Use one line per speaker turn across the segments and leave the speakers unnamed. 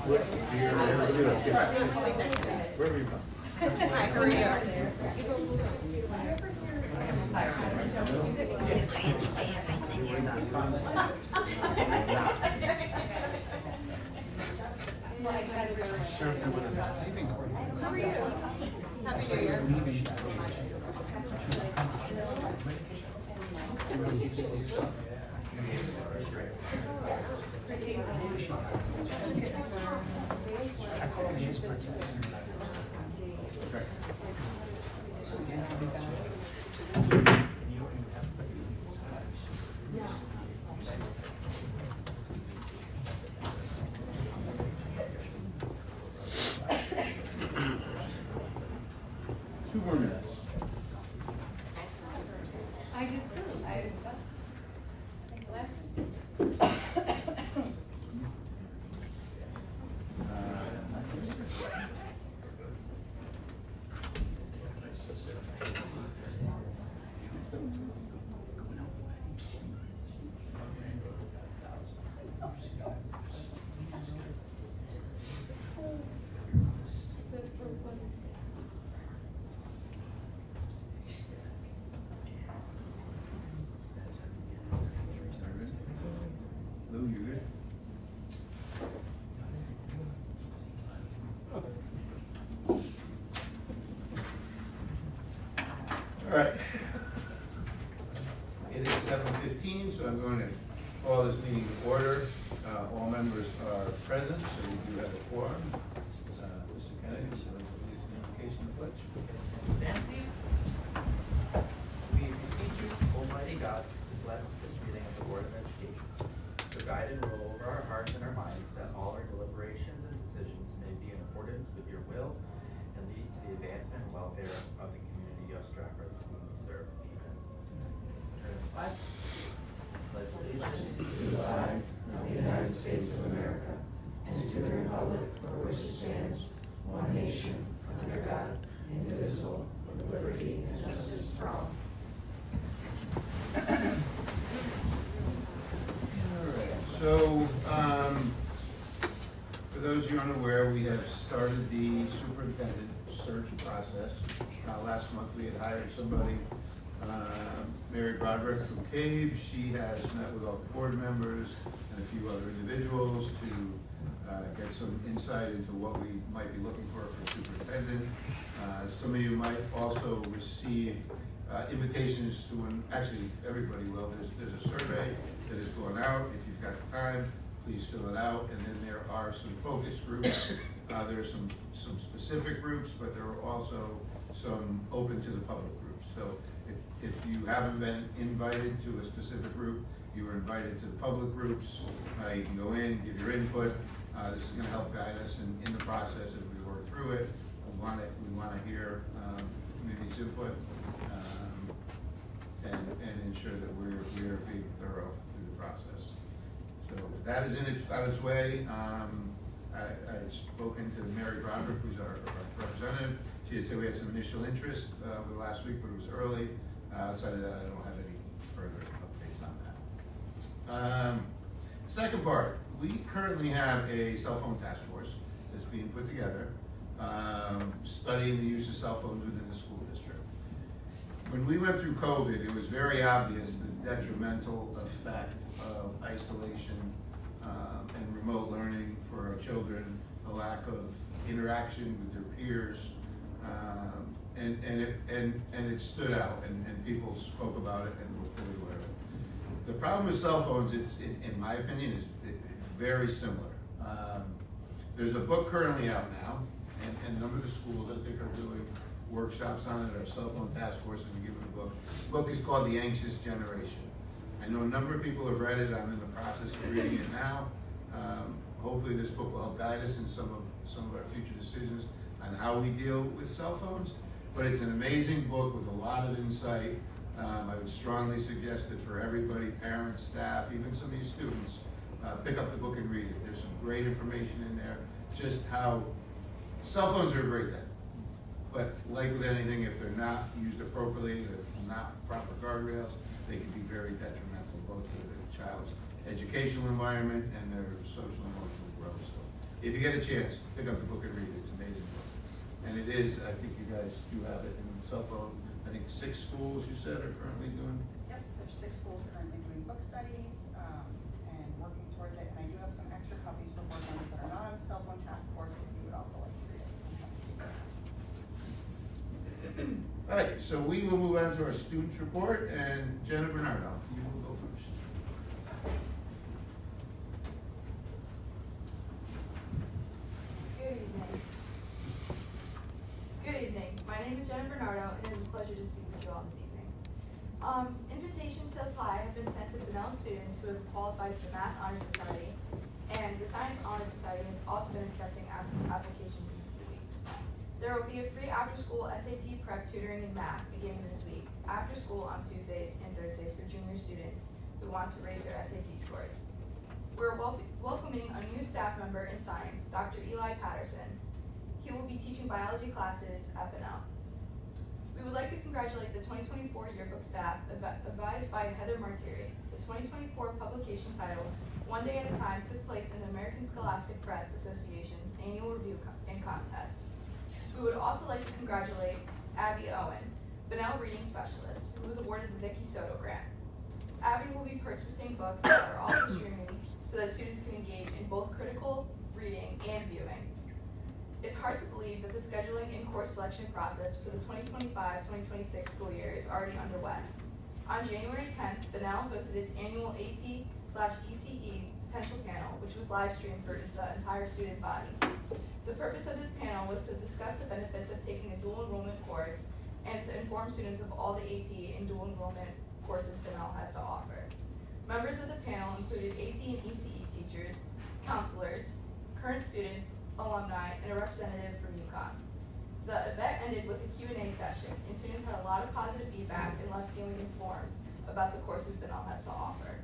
Where were you from?
How are you? Happy New Year.
Two more minutes.
I do too. I discussed. Thanks, Lex.
Lou, you good? All right. It is 7:15, so I'm going to call this meeting to order. All members are present, so we do have a quorum. Mr. Kennedy, so please invocation of pledge.
Stand, please. We beseech you, Almighty God, to bless this reading of the Word of Education, to guide and rule over our hearts and our minds, that all our deliberations and decisions may be in accordance with your will and lead to the advancement and welfare of the community of Stratford, whom we serve. Amen. Turn the flag. Pledge allegiance
to the flag of the United States of America and to the republic for which it stands, one nation, under God, indivisible, with liberty and justice for all.
All right, so, for those of you unaware, we have started the superintendent search process. Last month, we had hired somebody, Mary Broderick from CABE. She has met with all the board members and a few other individuals to get some insight into what we might be looking for superintendent. Some of you might also receive invitations to, actually everybody will, there's a survey that is going out. If you've got the time, please fill it out. And then there are some focus groups. There are some specific groups, but there are also some open to the public groups. So if you haven't been invited to a specific group, you are invited to the public groups. You can go in, give your input. This is going to help guide us in the process as we work through it. We want to hear community's input and ensure that we're being thorough through the process. So that is on its way. I've spoken to Mary Broderick, who's our representative. She had said we had some initial interest over the last week, but it was early. Outside of that, I don't have any further updates on that. Second part, we currently have a cell phone task force that's being put together, studying the use of cell phones within the school district. When we went through COVID, it was very obvious the detrimental effect of isolation and remote learning for our children, the lack of interaction with their peers, and it stood out, and people spoke about it and were fully aware of it. The problem with cell phones, in my opinion, is very similar. There's a book currently out now, and a number of the schools I think are doing workshops on it, or cell phone task force is given a book. The book is called The Anxious Generation. I know a number of people have read it. I'm in the process of reading it now. Hopefully this book will help guide us in some of our future decisions on how we deal with cell phones. But it's an amazing book with a lot of insight. I would strongly suggest that for everybody, parents, staff, even some of you students, pick up the book and read it. There's some great information in there, just how cell phones are a great thing. But like with anything, if they're not used appropriately, they're not proper guardrails, they can be very detrimental both to the child's educational environment and their social and emotional growth. So if you get a chance, pick up the book and read it. It's an amazing book. And it is, I think you guys do have it in cell phone. I think 6 schools you said are currently doing.
Yep, there's 6 schools currently doing book studies, and working towards it, and I do have some extra copies for board members that are not on the cell phone task force, if you would also like to read it.
All right, so we will move on to our students report, and Jenna Bernardo, you will go first.
Good evening. Good evening. My name is Jenna Bernardo, and it is a pleasure to speak with you all this evening. Invitations to apply have been sent to Bunnell students who have qualified for the Math Honor Society, and the Science Honor Society has also been accepting applications in a few weeks. There will be a free after-school SAT prep tutoring in math beginning this week, after school on Tuesdays and Thursdays for junior students who want to raise their SAT scores. We're welcoming a new staff member in science, Dr. Eli Patterson. He will be teaching biology classes at Bunnell. We would like to congratulate the 2024 yearbook staff advised by Heather Martiri. The 2024 publication titled One Day at a Time took place in the American Scholastic Press Association's annual review and contest. We would also like to congratulate Abby Owen, Bunnell Reading Specialist, who was awarded the Vicky Soto Grant. Abby will be purchasing books that are also streaming so that students can engage in both critical reading and viewing. It's hard to believe that the scheduling and course selection process for the 2025-2026 school year is already underway. On January 10th, Bunnell hosted its annual AP/ECE potential panel, which was live streamed for the entire student body. The purpose of this panel was to discuss the benefits of taking a dual enrollment course and to inform students of all the AP and dual enrollment courses Bunnell has to offer. Members of the panel included AP and ECE teachers, counselors, current students, alumni, and a representative from UConn. The event ended with a Q&A session, and students had a lot of positive feedback and left feeling informed about the courses Bunnell has to offer.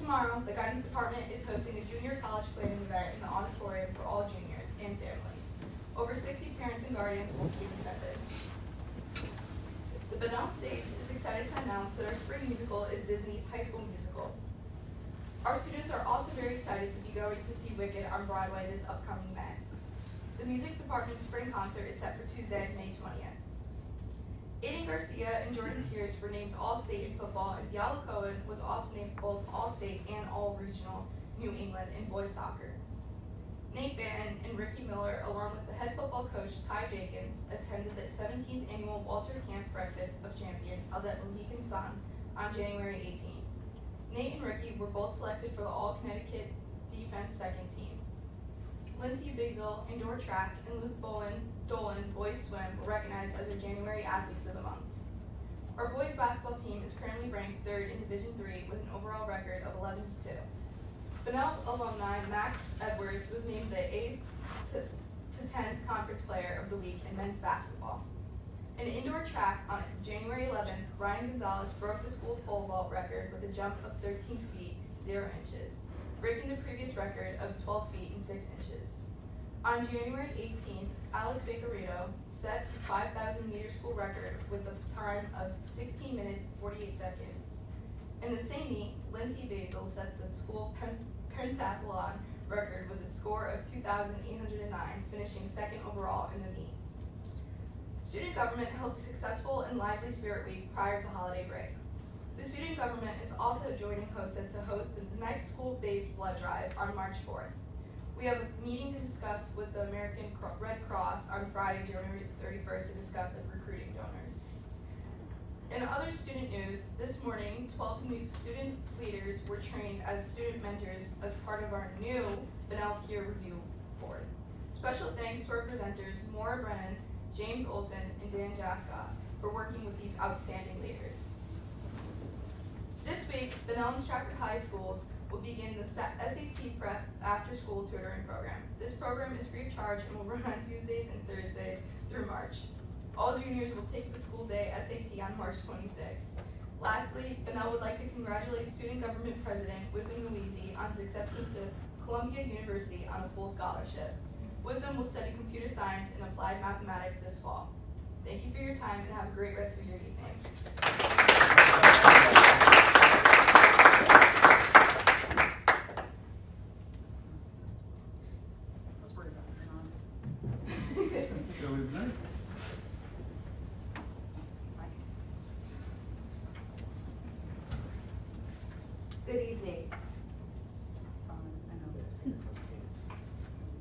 Tomorrow, the guidance department is hosting a junior college planning event in the auditorium for all juniors and families. Over 60 parents and guardians will be in attendance. The Bunnell stage is excited to announce that our spring musical is Disney's High School Musical. Our students are also very excited to be going to see Wicked on Broadway this upcoming May. The music department's spring concert is set for Tuesday, May 20th. Aiden Garcia and Jordan Pierce were named All-State in football, and Diallo Cohen was also named both All-State and All-Regional New England in boys soccer. Nate Bannon and Ricky Miller, along with the head football coach Ty Jenkins, attended the 17th annual Walter Camp Breakfast of Champions held at Mohican Sun on January 18th. Nate and Ricky were both selected for the All-Connecticut Defense Second Team. Lindsey Bigsel, Indoor Track, and Luke Dolan, Boys Swim, were recognized as our January Athletes of the Month. Our boys basketball team is currently ranked 3rd in Division III with an overall record of 11-2. Bunnell alumni Max Edwards was named the 8th to 10th Conference Player of the Week in men's basketball. In indoor track, on January 11th, Ryan Gonzalez broke the school pole vault record with a jump of 13 feet, 0 inches, breaking the previous record of 12 feet and 6 inches. On January 18th, Alex Bakerito set the 5,000 meter school record with a time of 16 minutes, 48 seconds. In the same meet, Lindsey Basil set the school pentathlon record with a score of 2,809, finishing 2nd overall in the meet. Student government held a successful and lively Spirit Week prior to holiday break. The student government is also joining HOSA to host the next school-based blood drive on March 4th. We have a meeting to discuss with the American Red Cross on Friday, January 31st to discuss recruiting donors. In other student news, this morning, 12 new student leaders were trained as student mentors as part of our new Bunnell Peer Review Board. Special thanks to our presenters, Maura Brennan, James Olson, and Dan Jascott for working with these outstanding leaders. This week, Bunnell and Stratford High Schools will begin the SAT Prep after-school tutoring program. This program is free of charge and will run on Tuesdays and Thursdays through March. All juniors will take the school day SAT on March 26th. Lastly, Bunnell would like to congratulate Student Government President Wisdom Louisi on his acceptance to Columbia University on a full scholarship. Wisdom will study computer science and applied mathematics this fall. Thank you for your time and have a great rest of your evening.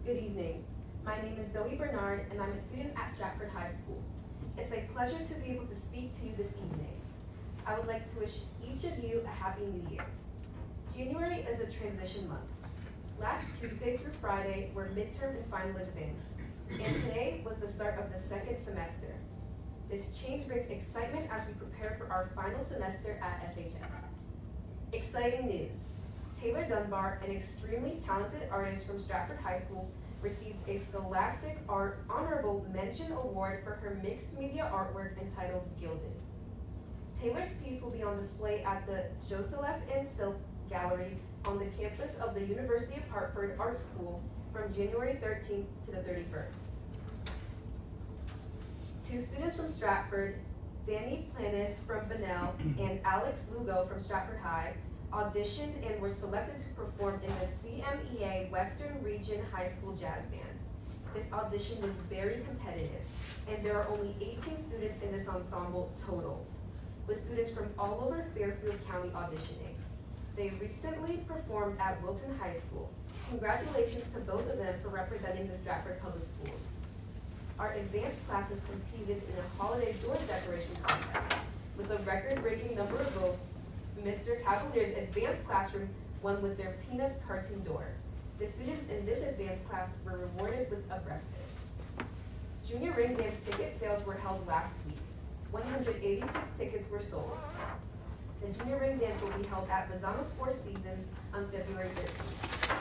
Good evening. My name is Zoe Bernard, and I'm a student at Stratford High School. It's a pleasure to be able to speak to you this evening. I would like to wish each of you a happy new year. January is a transition month. Last Tuesday through Friday were midterm and final exams, and today was the start of the second semester. This change brings excitement as we prepare for our final semester at SHS. Exciting news. Taylor Dunbar, an extremely talented artist from Stratford High School, received a Scholastic Art Honorable Mention Award for her mixed media artwork entitled Gilded. Taylor's piece will be on display at the Joseph N. Silk Gallery on the campus of the University of Hartford Art School from January 13th to the 31st. Two students from Stratford, Danny Planis from Bunnell and Alex Lugo from Stratford High, auditioned and were selected to perform in the CMEA Western Region High School Jazz Band. This audition was very competitive, and there are only 18 students in this ensemble total, with students from all over Fairfield County auditioning. They recently performed at Wilton High School. Congratulations to both of them for representing the Stratford Public Schools. Our advanced classes competed in a holiday door decoration contest. With a record-breaking number of votes, Mr. Cavalier's advanced classroom won with their Peanuts cartoon door. The students in this advanced class were rewarded with a breakfast. Junior Ring Dance ticket sales were held last week. 186 tickets were sold. The Junior Ring Dance will be held at Vazano's Four Seasons on February 13th.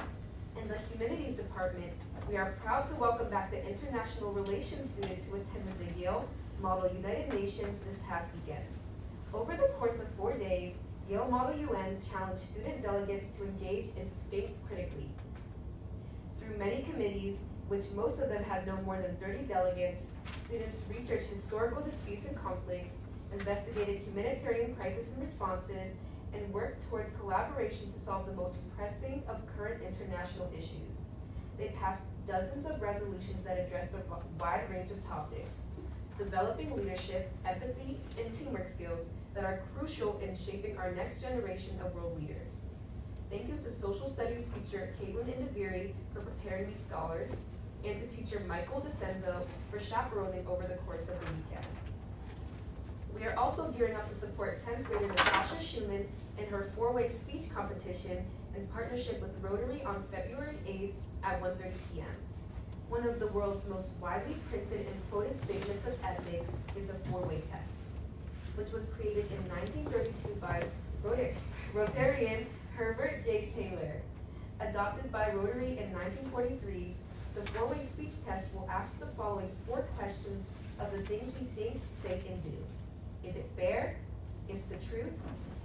In the Humanities Department, we are proud to welcome back the International Relations students who attended the Yale Model United Nations this past weekend. Over the course of 4 days, Yale Model UN challenged student delegates to engage and think critically. Through many committees, which most of them had no more than 30 delegates, students researched historical disputes and conflicts, investigated humanitarian crisis and responses, and worked towards collaboration to solve the most pressing of current international issues. They passed dozens of resolutions that addressed a wide range of topics, developing leadership, empathy, and teamwork skills that are crucial in shaping our next generation of world leaders. Thank you to Social Studies teacher Caitlin Indabiri for preparing these scholars, and to teacher Michael DeCenzo for chaperoning over the course of the weekend. We are also gearing up to support 10th grader Natasha Schumann in her 4-way speech competition in partnership with Rotary on February 8th at 1:30 p.m. One of the world's most widely printed and quoted statements of ethics is the 4-way test, which was created in 1932 by Rotarian Herbert J. Taylor. Adopted by Rotary in 1943, the 4-way speech test will ask the following 4 questions of the things we think, say, and do. Is it fair? Is it the truth?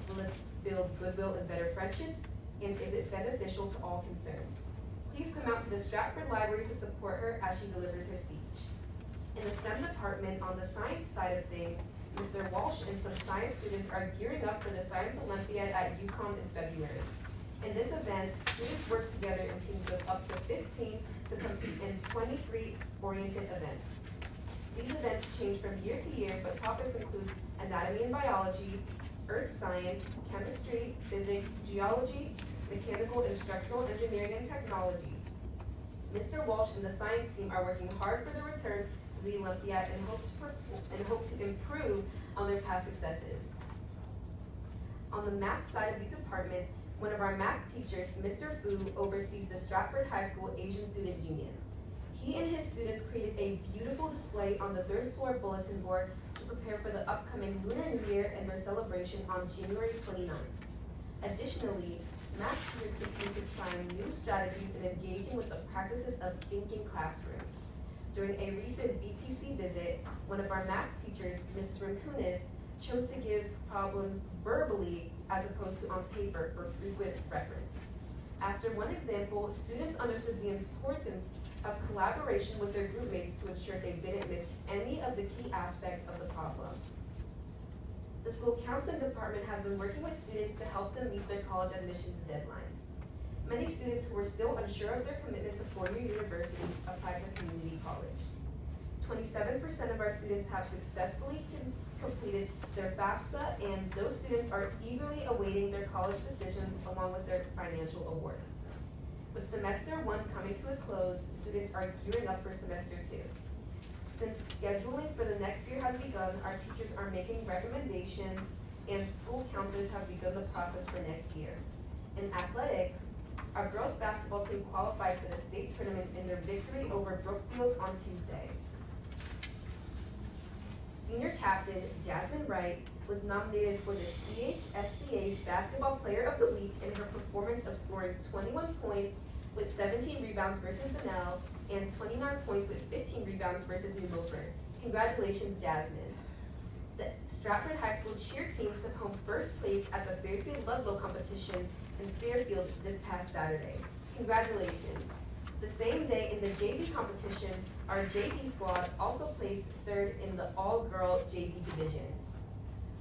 Will it build goodwill and better friendships? And is it beneficial to all concerned? Please come out to the Stratford Library to support her as she delivers her speech. In the STEM department, on the science side of things, Mr. Walsh and some science students are gearing up for the Science Olympiad at UConn in February. In this event, students work together in teams of up to 15 to compete in 23 oriented events. These events change from year to year, but topics include anatomy and biology, earth science, chemistry, physics, geology, mechanical and structural engineering and technology. Mr. Walsh and the science team are working hard for the return to the Olympiad and hope to improve on their past successes. On the math side of the department, one of our math teachers, Mr. Fu, oversees the Stratford High School Asian Student Union. He and his students created a beautiful display on the 3rd floor bulletin board to prepare for the upcoming Lunar New Year and their celebration on January 29th. Additionally, math teachers continue to try new strategies in engaging with the practices of thinking classrooms. During a recent BTC visit, one of our math teachers, Mrs. Rinkunis, chose to give problems verbally as opposed to on paper for frequent reference. After one example, students understood the importance of collaboration with their group mates to ensure they didn't miss any of the key aspects of the problem. The school counseling department has been working with students to help them meet their college admissions deadlines. Many students who are still unsure of their commitment to four-year universities apply to community college. 27% of our students have successfully completed their FAFSA, and those students are eagerly awaiting their college decisions along with their financial awards. With semester semester 1 coming to a close, students are gearing up for semester 2. Since scheduling for the next year has begun, our teachers are making recommendations and school counselors have begun the process for next year. In athletics, our girls basketball team qualified for the state tournament in their victory over Brookfield on Tuesday. Senior captain Jasmine Wright was nominated for the CHSCA's Basketball Player of the Week in her performance of scoring 21 points with 17 rebounds versus Bunnell and 29 points with 15 rebounds versus New Milford. Congratulations, Jasmine. The Stratford High School cheer team took home first place at the Fairfield Ludlow competition in Fairfield this past Saturday. Congratulations. The same day in the JV competition, our JV squad also placed third in the all-girl JV division.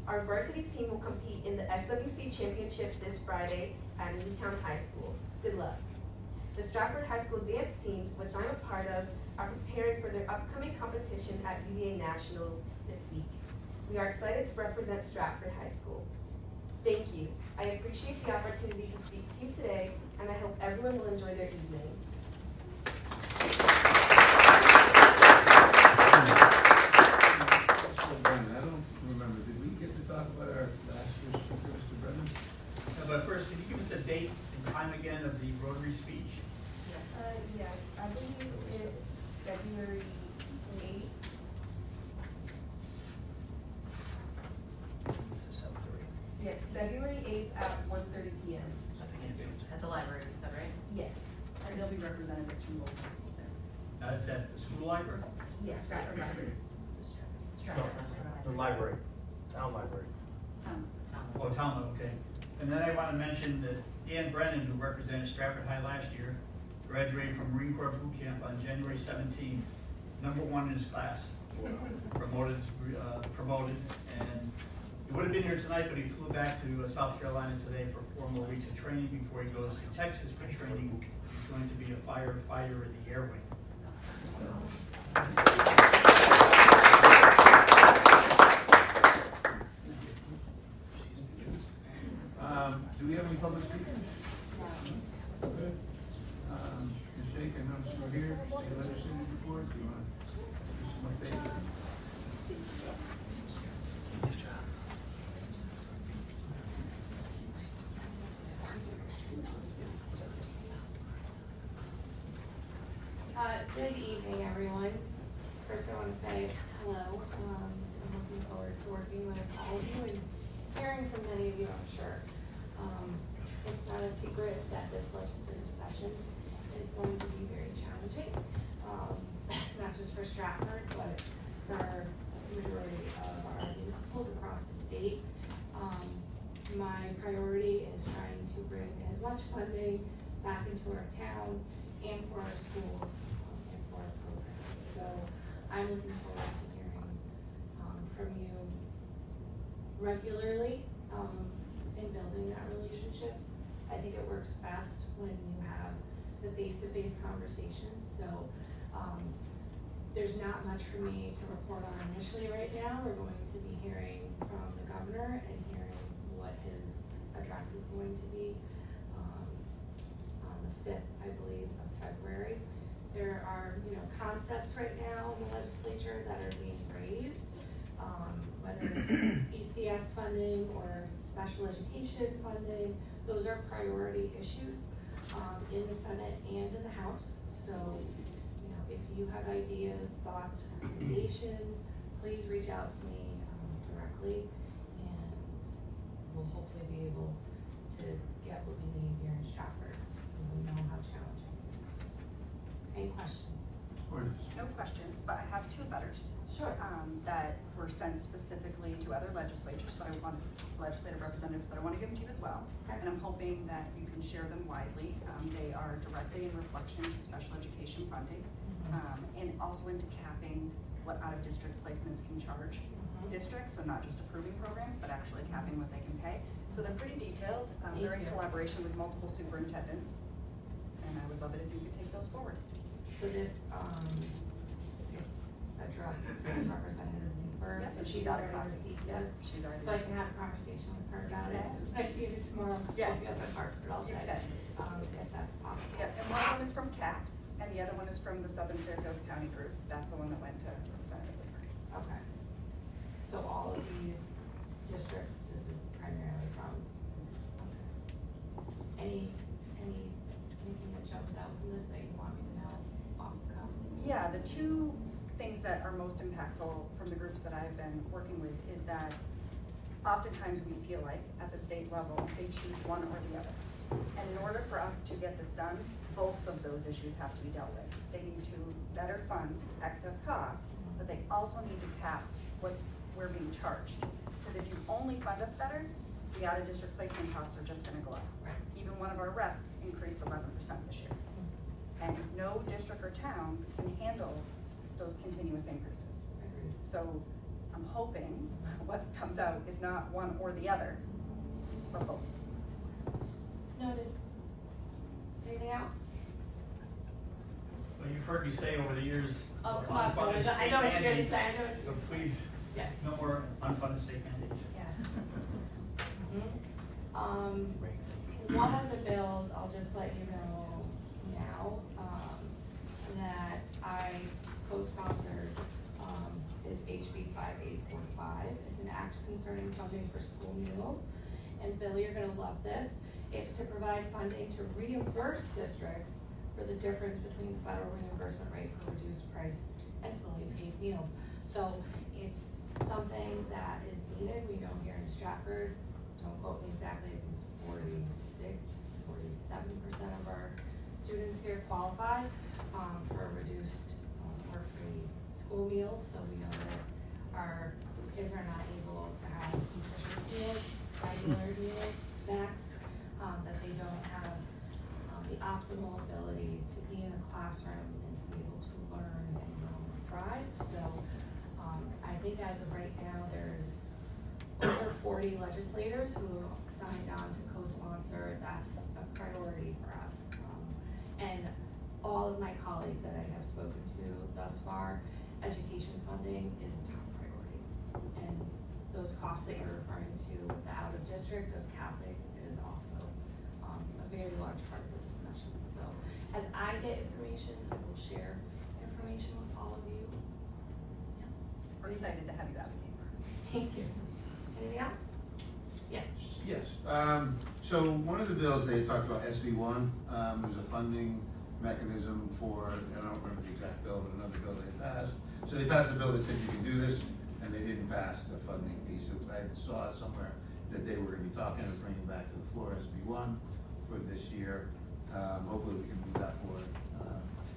Our varsity team will compete in the SWC Championship this Friday at Newtown High School. Good luck. The Stratford High School dance team, which I'm a part of, are preparing for their upcoming competition at UVA Nationals this week. We are excited to represent Stratford High School. Thank you. I appreciate the opportunity to speak to you today, and I hope everyone will enjoy their evening.
I don't remember, did we get to talk about our last year's speaker, Mr. Brennan?
But first, can you give us a date and time again of the Rotary speech?
Yes, I believe it's February 8th. Yes, February 8th at 1:30 p.m.
At the library, you said, right?
Yes, and there'll be representatives from both high schools there.
It's at the school library?
Yes, Stratford Library.
Stratford.
The library, town library.
Oh, town, okay. And then I want to mention that Dan Brennan, who represented Stratford High last year, graduated from Marine Corps boot camp on January 17th, #1 in his class. Promoted, and he would have been here tonight, but he flew back to South Carolina today for 4 more weeks of training before he goes to Texas for training. He's going to be a firefighter in the Air Wing.
Do we have any public speakers? Okay. Ms. Shake, I noticed you were here, state legislative report, do you want to do some updates?
Good evening, everyone. First, I want to say hello. I'm looking forward to working with all of you and hearing from many of you, I'm sure. It's not a secret that this legislative session is going to be very challenging, not just for Stratford, but for the majority of our municipals across the state. My priority is trying to bring as much funding back into our town and for our schools and for our programs. So I'm looking forward to hearing from you regularly in building that relationship. I think it works best when you have the face-to-face conversations. So there's not much for me to report on initially right now. We're going to be hearing from the governor and hearing what his address is going to be on the 5th, I believe, of February. There are, concepts right now in the legislature that are being raised, whether it's ECS funding or special education funding. Those are priority issues in the Senate and in the House. So, if you have ideas, thoughts, recommendations, please reach out to me directly, and we'll hopefully be able to get what we need here in Stratford. We know how challenging it is. Any questions?
No questions, but I have 2 letters.
Sure.
That were sent specifically to other legislatures, legislative representatives, but I want to give them to you as well.
Okay.
And I'm hoping that you can share them widely. They are directly in reflection to special education funding, and also into capping what out-of-district placements can charge districts, so not just approving programs, but actually capping what they can pay. So they're pretty detailed. They're in collaboration with multiple superintendents, and I would love it if you could take those forward.
So this, it's addressed to Representative Leeper,
Yes,
so
and
she's
she's got a
already
copy.
received
Yes,
this.
she's already
So I can
received
have a conversation with her about it.
Okay.
When I see her tomorrow, because
Yes.
she'll be up at Hartford all
You
day,
can.
if that's possible.
Yeah, and one of them is is from the Southern Fairfield County group. That's the one that went to Representative Whitmer.
Okay. So all of these districts, this is primarily from, okay. Anything that jumps out from this that you want me to know off the cuff?
Yeah, the two things that are most impactful from the groups that I've been working with is that oftentimes we feel like at the state level, they choose one or the other. And in order for us to get this done, both of those issues have to be dealt with. They need to better fund excess cost, but they also need to cap what we're being charged. Because if you only fund us better, the out-of-district placement costs are just gonna go up.
Right.
Even one of our RESCs increased 11% this year. And no district or town can handle those continuous increases.
Agreed.
So I'm hoping what comes out is not one or the other, but both.
Noted. Anything else?
Well, you've heard me say over the years.
Oh, come on,
unfunded
Paul, I know what
state
you're gonna
mandates.
say, I know what
So
you're gonna say.
please,
Yes.
no more unfunded state mandates.
Yes. One of the bills, I'll just let you know now, that I co-sponsored, is HB 5845. It's an act concerning funding for school meals. And Bill, you're gonna love this. It's to provide funding to reimburse districts for the difference between the federal reimbursement rate for reduced price and fully paid meals. So it's something that is needed. We know here in Stratford, don't quote me exactly, I think 47% of our students here qualify for reduced or free school meals. So we know that our kids are not able to have nutritious meals, regular meals, snacks, that they don't have the optimal ability to be in a classroom and to be able to learn and grow and thrive. So I think as of right now, there's over 40 legislators who signed on to co-sponsor. That's a priority for us. And all of my colleagues that I have spoken to thus far, education funding is a top priority. And those costs that you're referring to, the out of district of Catholic, is also a very large part of the discussion. So as I get information, I will share information with all of you. Yeah.
We're excited to have you advocate for us.
Thank you. Anything else? Yes.
Yes, so one of the bills they talked about, SB1, there's a funding mechanism for, I don't remember the exact bill, but another bill they passed. So they passed a bill that said you can do this, and they didn't pass the funding piece. I saw somewhere that they were gonna be talking and bringing back to the floor SB1 for this year. Hopefully we can move that forward.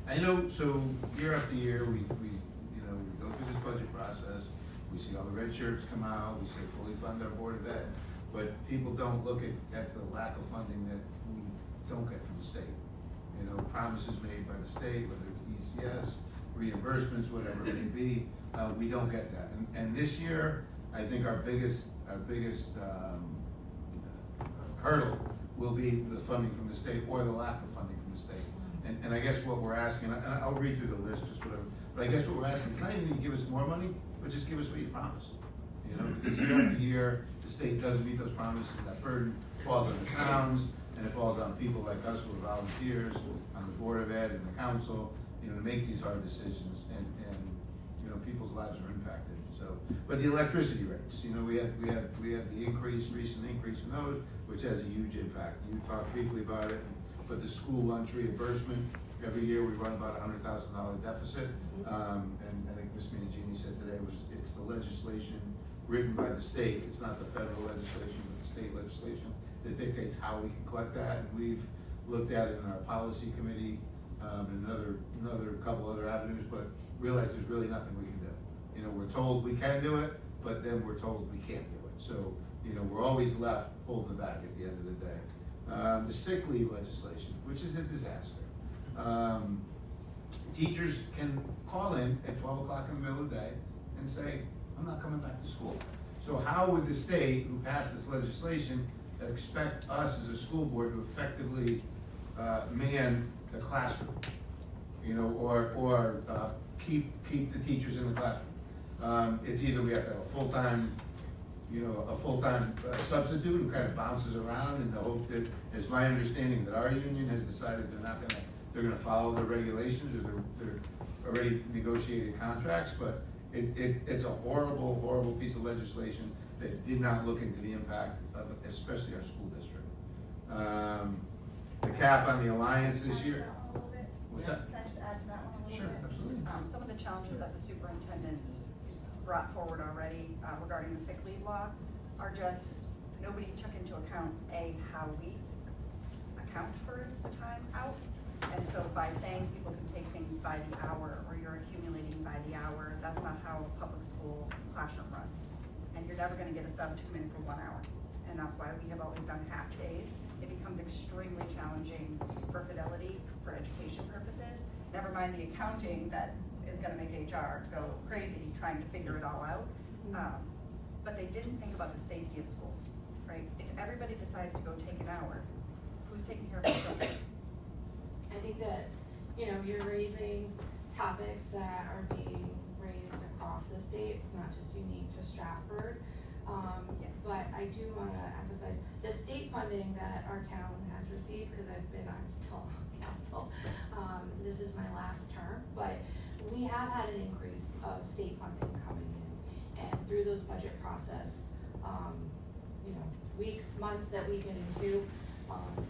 I know, so year after year, we go through this budget process, we see all the red shirts come out, we say fully fund our Board of Ed, but people don't look at the lack of funding that we don't get from the state. You know, promises made by the state, whether it's ECS, reimbursements, whatever it may be, we don't get that. And this year, I think our biggest hurdle will be the funding from the state or the lack of funding from the state. And I guess what we're asking, and I'll read through the list, just whatever, but I guess what we're asking, not even give us more money, but just give us what you promised. You know, because year after year, the state doesn't meet those promises, and that burden falls on the towns, and it falls on people like us who are volunteers, on the Board of Ed and the council, you know, to make these hard decisions, and you know, people's lives are impacted. So, but the electricity rates, you know, we had the recent increase in those, which has a huge impact. You talked briefly about it, but the school lunch reimbursement, every year we run about $100,000 deficit. And I think Ms. Mangini said today it's the legislation written by the state. It's not the federal legislation, but the state legislation that dictates how we can collect that. And we've looked at it in our policy committee, and another couple other avenues, but realize there's really nothing we can do. You know, we're told we can do it, but then we're told we can't do it. So, you know, we're always left holding the bag at the end of the day. The sick leave legislation, which is a disaster. Teachers can call in at 12 o'clock in the middle of the day and say, I'm not coming back to school. So how would the state, who passed this legislation, expect us as a school board to effectively man the classroom? You know, or keep the teachers in the classroom. It's either we have to have a full-time substitute who kind of bounces around in the hope that, it's my understanding that our union has decided they're not gonna they're gonna follow the regulations, or they're already negotiated contracts, but it's a horrible, horrible piece of legislation that did not look into the impact of, especially our school district. The cap on the Alliance this year. What's that?
Can I just add to that one a little
Sure,
bit?
absolutely.
Some of the challenges that the superintendents brought forward already regarding the sick leave law are just, nobody took into account, A, how we account for the time out. And so by saying people can take things by the hour, or you're accumulating by the hour, that's not how a public school classroom runs. And you're never gonna get a sub to come in for 1 hour. And that's why we have always done half days. It becomes extremely challenging for fidelity, for education purposes. Never mind the accounting that is gonna make HR go crazy trying to figure it all out. But they didn't think about the safety of schools, right? If everybody decides to go take an hour, who's taking care of the children?
I think that, you know, you're raising topics that are being raised across the state, it's not just unique to Stratford. But I do wanna emphasize, the state funding that our town has received, because I'm still on council, this is my last term, but we have had an increase of state funding coming in. And through those budget process, you know, weeks, months that we've been into,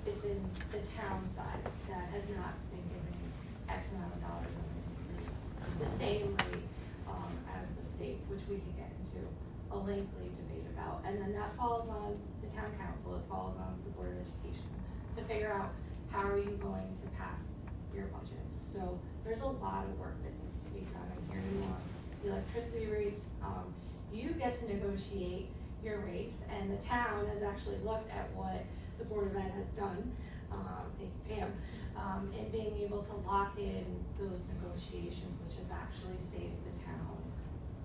it's been the town side that has not been giving X amount of dollars of an increase, the same rate as the state, which we could get into a lengthy debate about. And then that falls on the town council, it falls on the Board of Education to figure out how are you going to pass your budgets. So there's a lot of work that needs to be done. I'm hearing you on the electricity rates. You get to negotiate your rates, and the town has actually looked at what the Board of Ed has done, thank you, Pam, in being able to lock in those negotiations, which has actually saved the town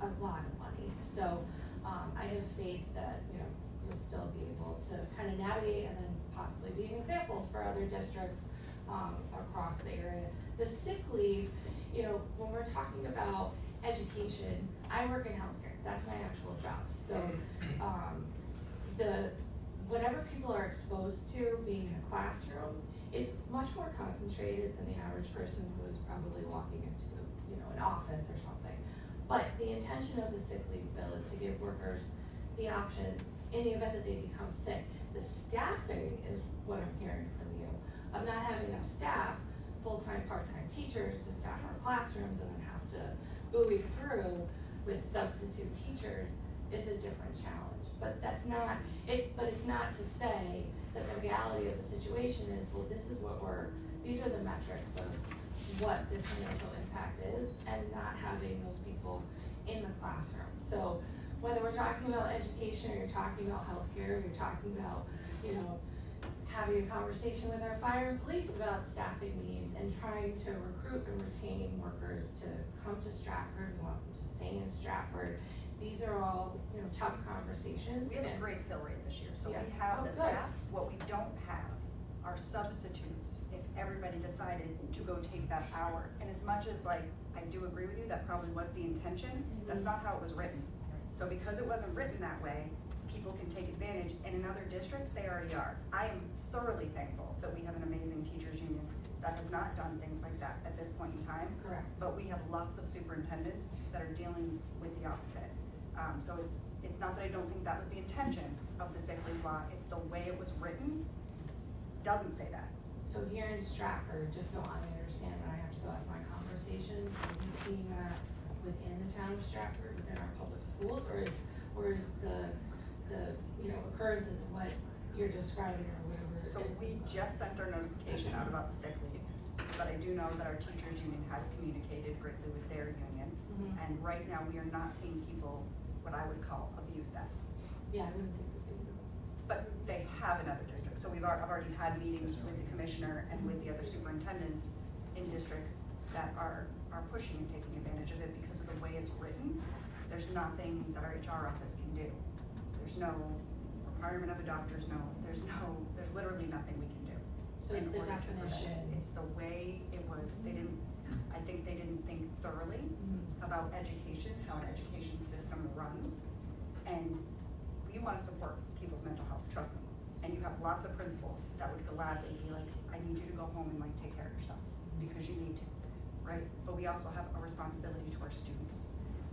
a lot of money. So I have faith that, you know, you'll still be able to kind of navigate and then possibly be an example for other districts across the area. The sick leave, you know, when we're talking about education, I work in healthcare, that's my actual job. So whatever people are exposed to being in a classroom is much more concentrated than the average person who is probably walking into, you know, an office or something. But the intention of the sick leave bill is to give workers the option in the event that they become sick. The staffing is what I'm hearing from you, of not having enough staff, full-time, part-time teachers to staff our classrooms and then have to buoy through with substitute teachers is a different challenge. But that's not it, but it's not to say that the reality of the situation is, well, this is what these are the metrics of what this financial impact is, and not having those people in the classroom. So whether we're talking about education, or you're talking about healthcare, or you're talking about, you know, having a conversation with our fire and police about staffing needs and trying to recruit and retain workers to come to Stratford, we want them to stay in Stratford. These are all, you know, tough conversations.
We have a great fill rate this year, so
Yeah.
we have the
Oh, good.
staff. What we don't have are substitutes if everybody decided to go take that hour. And as much as, like, I do agree with you, that probably was the intention, that's not how it was written. So because it wasn't written that way, people can take advantage, and in other districts, they already are. I am thoroughly thankful that we have an amazing teachers union that has not done things like that at this point in time.
Correct.
But we have lots of superintendents that are dealing with the opposite. So it's not that I don't think that was the intention of the sick leave law, it's the way it was written, doesn't say that.
So here in Stratford, just so I understand, and I have to go have my conversation, are we seeing that within the town of Stratford, within our public schools, or is the you know, occurrences of what you're describing or whatever?
So
is-
we just sent our notification out about the sick leave, but I do know that our teachers union has communicated greatly with their union.
Mhm.
And right now, we are not seeing people, what I would call, abuse that.
Yeah, I wouldn't think the same.
But they have in other districts, so I've already had meetings with the commissioner and with the other superintendents in districts that are pushing and taking advantage of it because of the way it's written. There's nothing that our HR office can do. There's no requirement of a doctor's note, there's literally nothing we can do.
So it's
in
the
order to prevent it.
definition.
It's the way it was, I think they didn't think thoroughly about education, how an education system runs. And we wanna support people's mental health, trust me. And you have lots of principals that would gladly be like, I need you to go home and like take care of yourself. because you need to, right? But we also have a responsibility to our students.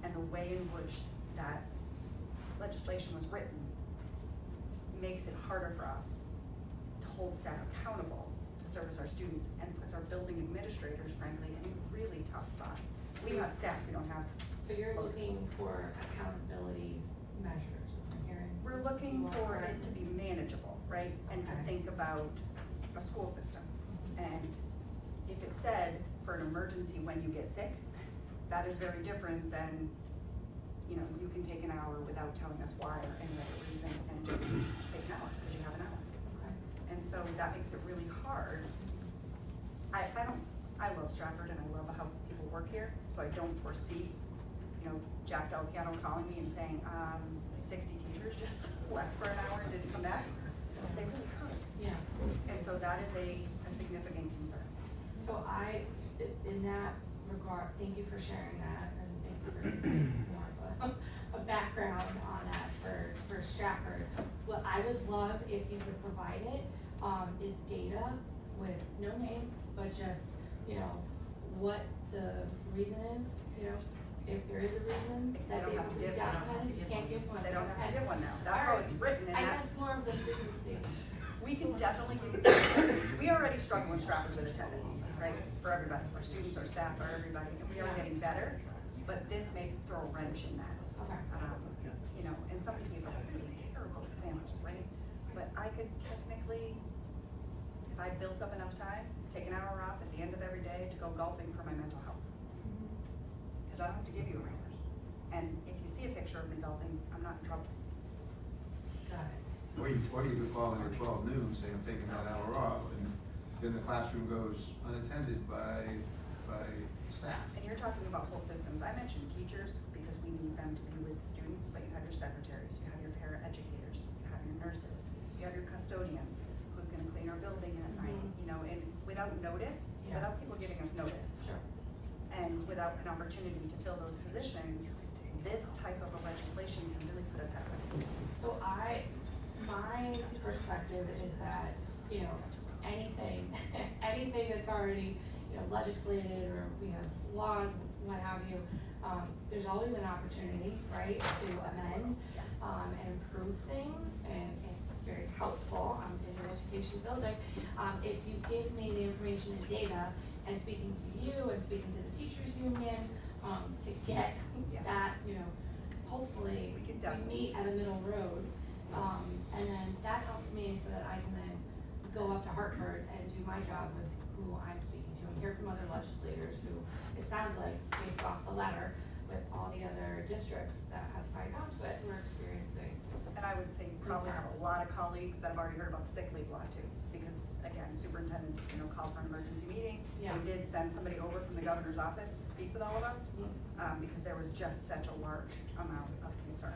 And the way in which that legislation was written makes it harder for us to hold staff accountable to service our students, and puts our building administrators, frankly, in a really tough spot. We have staff, we don't have.
So you're
voters.
looking for accountability measures, am I hearing?
We're looking
You
for
are.
it to be manageable, right? And to
Okay.
think about a school system. And if it said for an emergency when you get sick, that is very different than, you know, you can take an hour without telling us why or any other reason and just take an hour because you have an hour.
Okay.
And so that makes it really hard. I love Stratford and I love how people work here, so I don't foresee, you know, Jack Del Piano calling me and saying, 60 teachers just left for an hour and didn't come back. They really could.
Yeah.
And so that is a significant concern.
So in that regard, thank you for sharing that, and thank you for giving more of a background on that for Stratford. What I would love if you could provide it, is data with no names, but just, you know, what the reason is, you know, if there is a reason,
They
that's
don't
able
have
to
to
be
give one.
documented, you can't give one.
They don't have to
Okay.
give one now. That's
All
how
right.
it's written, and
I
that's,
guess more of the frequency.
we can definitely give you some attendance. We already struggle in Stratford with attendance, right? For everybody, our students, our staff, our everybody, and we are getting better, but this may throw a wrench in that.
Okay.
You know, and some people have really terrible examples, right? But I could technically, if I built up enough time, take an hour off at the end of every day to go golfing for my mental health. Because I don't have to give you a reason. And if you see a picture of me golfing, I'm not in trouble.
Got it.
Or you could call in at 12 noon, say I'm taking that hour off, and then the classroom goes unattended by staff.
And you're talking about whole systems. I mentioned teachers because we need them to be with students, but you have your secretaries, you have your para-educators, you have your nurses, you have your custodians, who's gonna clean our building at night, you know, and without notice,
Yeah.
without people giving us notice,
Sure.
and without an opportunity to fill those positions, this type of a legislation can really put us at risk.
So my perspective is that, you know, anything that's already, you know, legislated, or we have laws, what have you, there's always an opportunity, right, to amend, and improve things, and very helpful, in the education building. If you give me the information and data, and speaking to you and speaking to the teachers union, to get
Yeah.
that, you know, hopefully
We can
we
definitely-
meet at a middle road. And then that helps me so that I can then go up to Hartford and do my job with who I'm speaking to, and hear from other legislators who, it sounds like, based off the letter, with all the other districts that have signed on to it, we're experiencing.
And I would say you probably have a lot of colleagues that have already heard about the sick leave law too, because again, superintendents, you know, called for an emergency meeting.
Yeah.
They did send somebody over from the governor's office to speak with all of us, because there was just such a large amount of concern.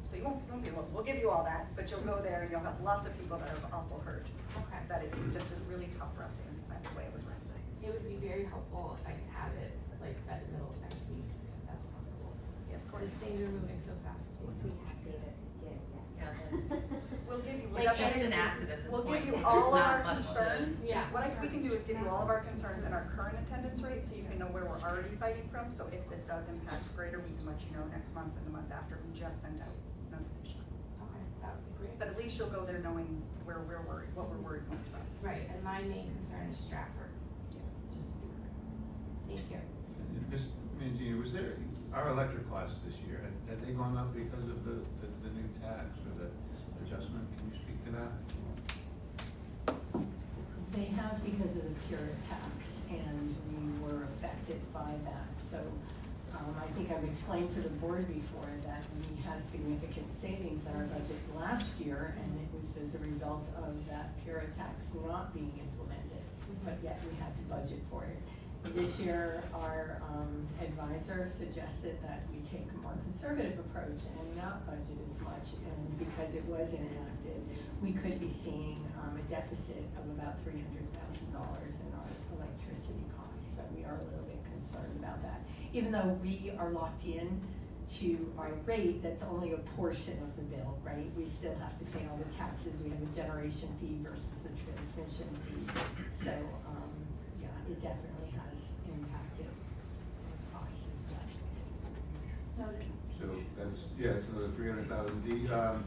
So you won't be able, we'll give you all that, but you'll go there and you'll have lots of people that have also heard
Okay.
that it just is really tough for us to implement the way it was written.
It would be very helpful if I could have it like at the middle of next week, if that's possible.
Yes, Courtney.
Because things are moving so fast.
Yeah,
We'll give you, we'll
It's just
definitely,
enacted at this
we'll
point.
give you
There's
all of
not
our
much to-
concerns.
Yeah.
What we can do is give you all of our concerns and our current attendance rate, so you can know where we're already fighting from. So if this does impact greater, we can let you know next month and the month after. We just sent out notification.
Okay, that would be great.
But at least you'll go there knowing where we're worried, what we're worried most about.
Right, and my main concern is Stratford,
Yeah.
just, thank you.
Ms. Mangini, was there, our electric costs this year, had they gone up because of the new tax or the adjustment? Can you speak to that?
They have because of the pure tax, and we were affected by that. So I think I've explained to the board before that we had significant savings in our budget last year, and it was as a result of that pure tax not being implemented, but yet we had to budget for it. This year, our advisor suggested that we take a more conservative approach and not budget as much, and because it was enacted, we could be seeing a deficit of about $300,000 in our electricity costs. So we are a little bit concerned about that. Even though we are locked in to our rate, that's only a portion of the bill, right? We still have to pay all the taxes. We have a generation fee versus the transmission fee. So, yeah,
thousand.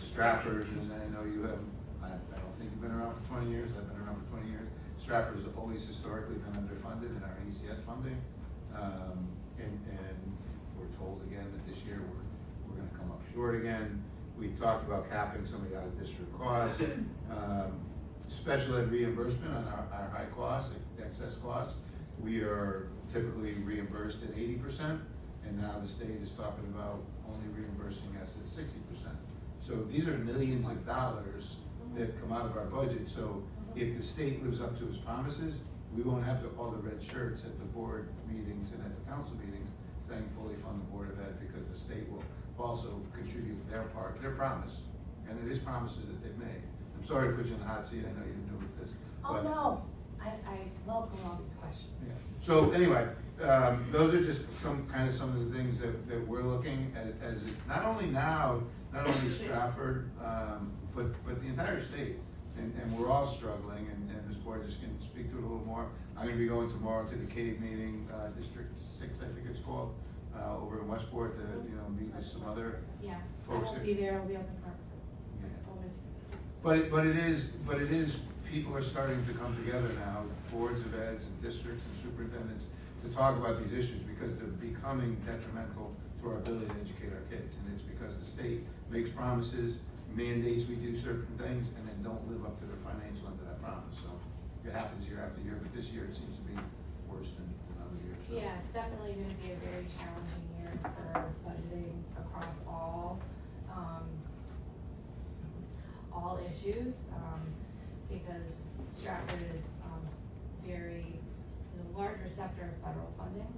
Stratford, and I know you have, I don't think you've been around for 20 years, I've been around for 20 years. Stratford has always historically been underfunded in our ECS funding. And we're told again that this year we're gonna come up short again. We talked about capping some of the out-of-district costs. Special ed reimbursement on our high costs, excess costs. We are typically reimbursed at 80%, and now the state is talking about only reimbursing us at 60%. So these are millions of dollars that come out of our budget. So if the state lives up to its promises, we won't have all the red shirts at the board meetings and at the council meetings saying fully fund the Board of Ed, because the state will also contribute their part, their promise. And it is promises that they've made. I'm sorry to put you in the hot seat, I know you're new with this.
Oh,
but-
no, I welcome all these questions.
Yeah. So anyway, those are just some of the things that we're looking at as not only Stratford, but the entire state. And we're all struggling, and Ms. Borges can speak to it a little more. I'm gonna be going tomorrow to the CAVE meeting, District 6, I think it's called, over in Westport to, meet with some other
Yeah, I
folks.
won't be there, I'll be up in Hartford.
Yeah.
I'll miss you.
But it is, people are starting to come together now, boards of eds and districts and superintendents, to talk about these issues, because they're becoming detrimental to our ability to educate our kids. And it's because the state makes promises, mandates we do certain things, and then don't live up to their financial end of that promise. So it happens year after year, but this year it seems to be worse than other years. So.
Yeah, it's definitely gonna be a very challenging year for budgeting across all issues, because Stratford is, the large receptor of federal funding,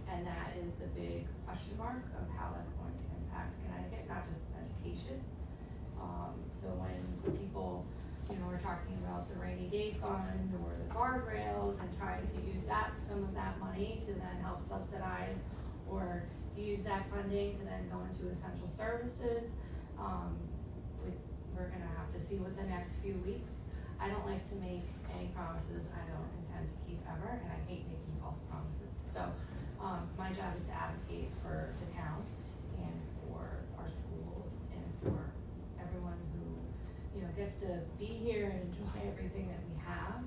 and that is the big question mark of how that's going to impact Connecticut, not just education. So when people, are talking about the rainy day fund or the guardrails and trying to use some of that money to then help subsidize or use that funding to then go into essential services, we're gonna have to see what the next few weeks. I don't like to make any promises I don't intend to keep ever, and I hate making false promises. So, my job is to advocate for the town and for our schools and for everyone who, gets to be here and enjoy everything that we have.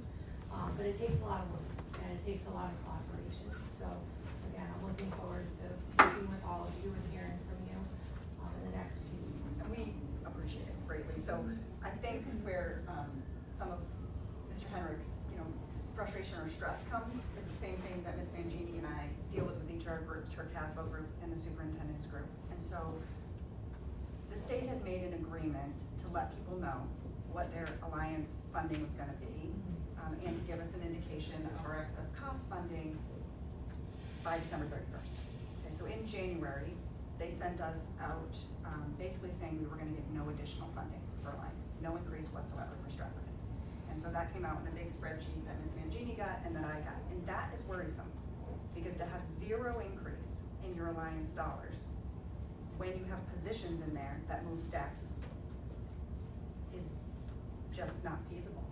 But it takes a lot of work and it takes a lot of collaboration. So again, I'm looking forward to working with all of you and hearing from you in the next few weeks.
And we appreciate it greatly. So I think where some of Mr. Henrik's, frustration or stress comes is the same thing that Ms. Mangini and I deal with each of our groups, her CASBO group and the superintendent's group. And so the state had made an agreement to let people know what their alliance funding was gonna be, and to give us an indication of our excess cost funding by December 31st. Okay, so in January, they sent us out basically saying we were gonna get no additional funding for alliance, no increase whatsoever for Stratford. And so that came out in a big spreadsheet that Ms. Mangini got and that I got. And that is worrisome, because to have zero increase in your alliance dollars when you have positions in there that move steps is just not feasible.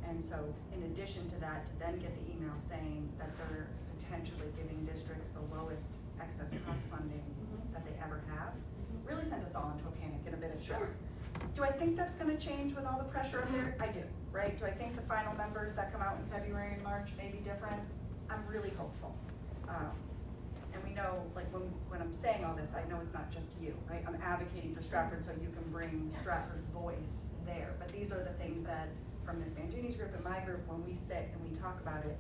And so in addition to that, to then get the email saying that they're potentially giving districts the lowest excess cost funding that they ever have, really sent us all into a panic and a bit of stress. Do I think that's gonna change with all the pressure in there? I do, right? Do I think the final numbers that come out in February and March may be different? I'm really hopeful. And we know, like when I'm saying all this, I know it's not just you, right? I'm advocating for Stratford so you can bring Stratford's voice there. But these are the things that, from Ms. Mangini's group and my group, when we sit and we talk about it,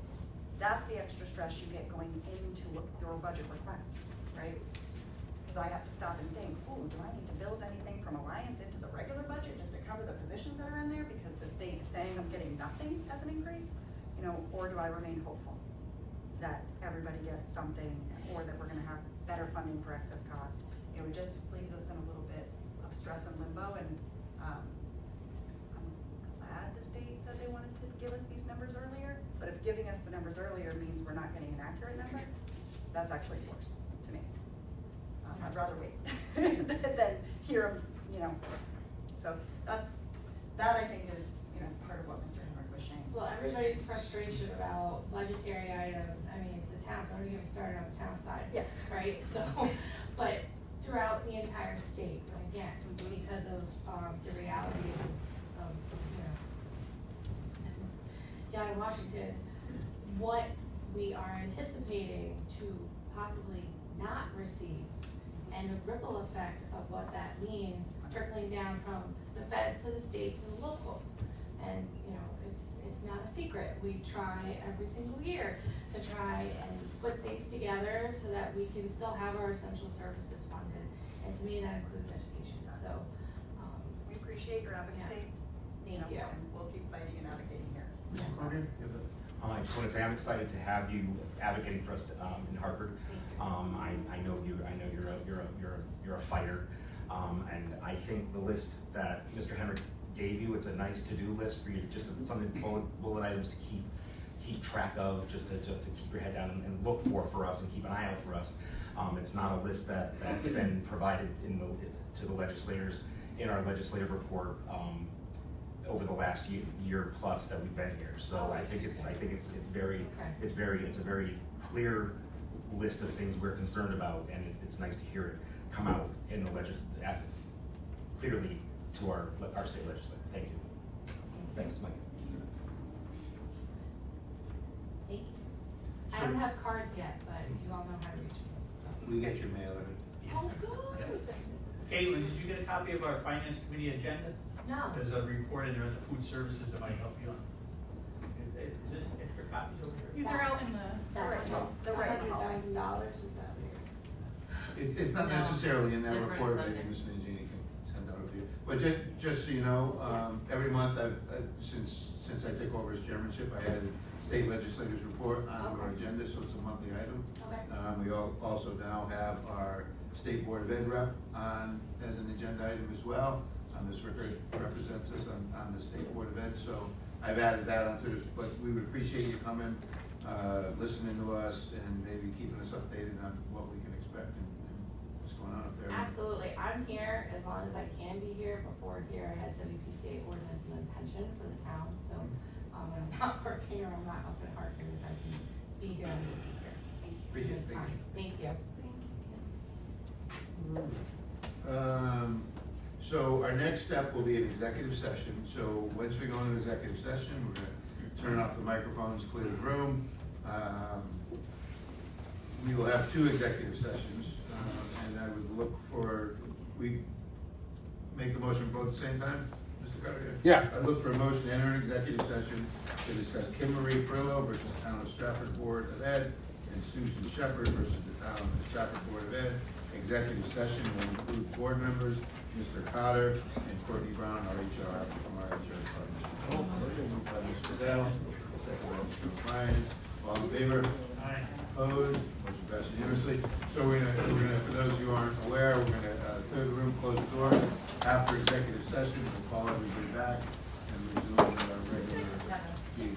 that's the extra stress you get going into your budget request, right? Because I have to stop and think, ooh, do I need to build anything from Alliance into the regular budget just to cover the positions that are in there because the state is saying I'm getting nothing as an increase? Or do I remain hopeful that everybody gets something, or that we're gonna have better funding for excess cost? It just leaves us in a little bit of stress and limbo, and I'm glad the state said they wanted to give us these numbers earlier, but if giving us the numbers earlier means we're not getting an accurate number, that's actually worse to me. I'd rather wait than hear them, So that I think is, part of what Mr. Henrik was saying.
Well, everybody's frustration about budgetary items, I mean, the town, don't even get me started on the town side.
Yeah.
Right, so, but throughout the entire state, but again, because of, the realities of, down in Washington, what we are anticipating to possibly not receive, and the ripple effect of what that means trickling down from the feds to the state to the local. And, it's not a secret, we try every single year to try and put things together so that we can still have our essential services funded, and to me, that includes education, so.
We appreciate your advocacy.
Thank you.
And we'll keep fighting and advocating here.
Mr. Carter, you have a-
I just want to say I'm excited to have you advocating for us in Hartford. I know you're a fighter, and I think the list that Mr. Henrik gave you, it's a nice to-do list for you, just something bullet items to keep track of, just to keep your head down and look for us and keep an eye out for us. It's not a list that's been provided to the legislators in our legislative report over the last year plus that we've been here. So I think it's a very clear list of things we're concerned about, and it's nice to hear it come out in the clearly to our state legislature. Thank you. Thanks, Mike.
Thank you. I don't have cards yet, but you all know how to reach me, so.
We get your mailer.
Oh, good.
Caitlin, did you get a copy of our finance committee agenda?
No.
There's a report in there on the food services that might help you on. Is this extra copies over here?
They're out in the.
They're right in the hall.
$100,000, is that weird?
It's not
No,
necessarily in that
different
report, maybe
funding.
Ms. Mangini can send that over to you. But just so you know, every month since I took over as chairmanship, I added state legislators report on our
Okay.
agenda, so it's a monthly item.
Okay.
We also now have our State Board of Ed rep on as an agenda item as well. Ms. Rickard represents us on the State Board of Ed, so I've added that onto this, but we would appreciate you coming, listening to us, and maybe keeping us updated on what we can expect and what's going on up there.
Absolutely, I'm here as long as I can be here. Before here, I had WPCA ordinance and then pension for the town, so, when I'm not working or I'm not up in Hartford, if I can be here, I will be here.
Appreciate it. Thank you.
Thank you.
So our next step will be an executive session. So once we go into executive session, we're gonna turn off the microphones, clear the room. We will have 2 executive sessions, and I would look for, we make the motion both at the same time, Mr. Carter?
Yeah.
I look for a motion to enter an executive session to discuss Kim Marie Perillo versus the Town of Stratford Board of Ed and Susan Shepherd versus the Town of Stratford Board of Ed. Executive session will include board members, Mr. Cotter and Courtney Brown, our HR, from our HR department. Moved by Mr. Dell, second by Mr. O'Brien. All in favor?
Aye.
Opposed? Motion passes unanimously. So we're gonna, for those who aren't aware, we're gonna clear the room, close the doors. After executive session, we'll call everybody back and resume our regular meeting.